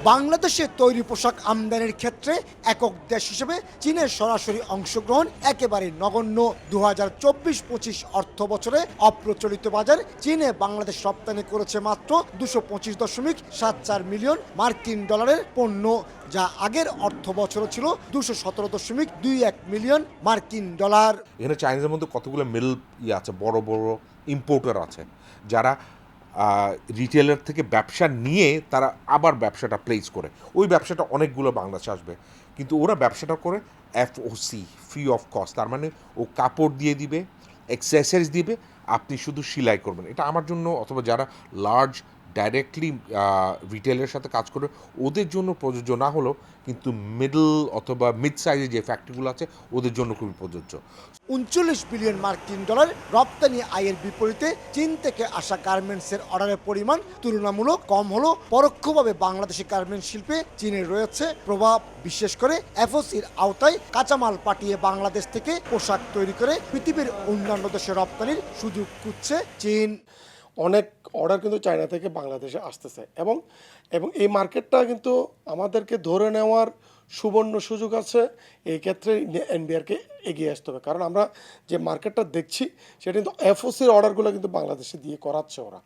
বাংলাদেশে তৈরি পোশাক আমদানির ক্ষেত্রে একক দেশ হিসেবে চীনের সরাসরি অংশগ্রহণ একেবারে নগণ্য। 2024-25 অর্থ বছরে অপ্রচলিত বাজার চীনে বাংলাদেশ রপ্তানি করেছে মাত্র 225.74 মিলিয়ন মার্কিন ডলারের পণ্য, যা আগের অর্থ বছরও ছিল 217.21 মিলিয়ন মার্কিন ডলার। এখানে চাইনিজের মধ্যে কতগুলো মিডল আছে, বড় বড় ইম্পোর্টার আছে, যারা রিটেলার থেকে ব্যবসা নিয়ে তারা আবার ব্যবসাটা প্লেস করে। ওই ব্যবসাটা অনেকগুলো বাংলাদেশে আসবে, কিন্তু ওরা ব্যবসাটা করে FOC, ফ্রি অফ কস্ট। তার মানে ও কাপড় দিয়ে দিবে, অ্যাক্সেসরিজ দিবে, আপনি শুধু সেলাই করবেন। এটা আমার জন্য অথবা যারা লার্জ ডাইরেক্টলি রিটেলের সাথে কাজ করে ওদের জন্য প্রযোজ্য না হলেও কিন্তু মিডল অথবা মিড সাইজের যে ফ্যাক্টরিগুলো আছে ওদের জন্য খুবই প্রযোজ্য। 39 বিলিয়ন মার্কিন ডলার রপ্তানি আয়ের বিপরীতে চীন থেকে আসা গার্মেন্টসের অর্ডারের পরিমাণ তুলনামূলক কম হলেও পরোক্ষভাবে বাংলাদেশি গার্মেন্টস শিল্পে চীনের রয়েছে প্রভাব। বিশেষ করে FOCর আওতায় কাঁচামাল পাঠিয়ে বাংলাদেশ থেকে পোশাক তৈরি করে পৃথিবীর অন্যান্য দেশে রপ্তানির সুযোগ খুঁজছে চীন। অনেক অর্ডার কিন্তু চায়না থেকে বাংলাদেশে আসতেছে এবং এই মার্কেটটা কিন্তু আমাদেরকে ধরে নেওয়ার সুবর্ণ সুযোগ আছে। এই ক্ষেত্রে এনবিআরকে এগিয়ে আসতে হবে, কারণ আমরা যে মার্কেটটা দেখছি সেটা কিন্তু FOCর অর্ডারগুলো কিন্তু বাংলাদেশে দিয়ে করাচ্ছে ওরা।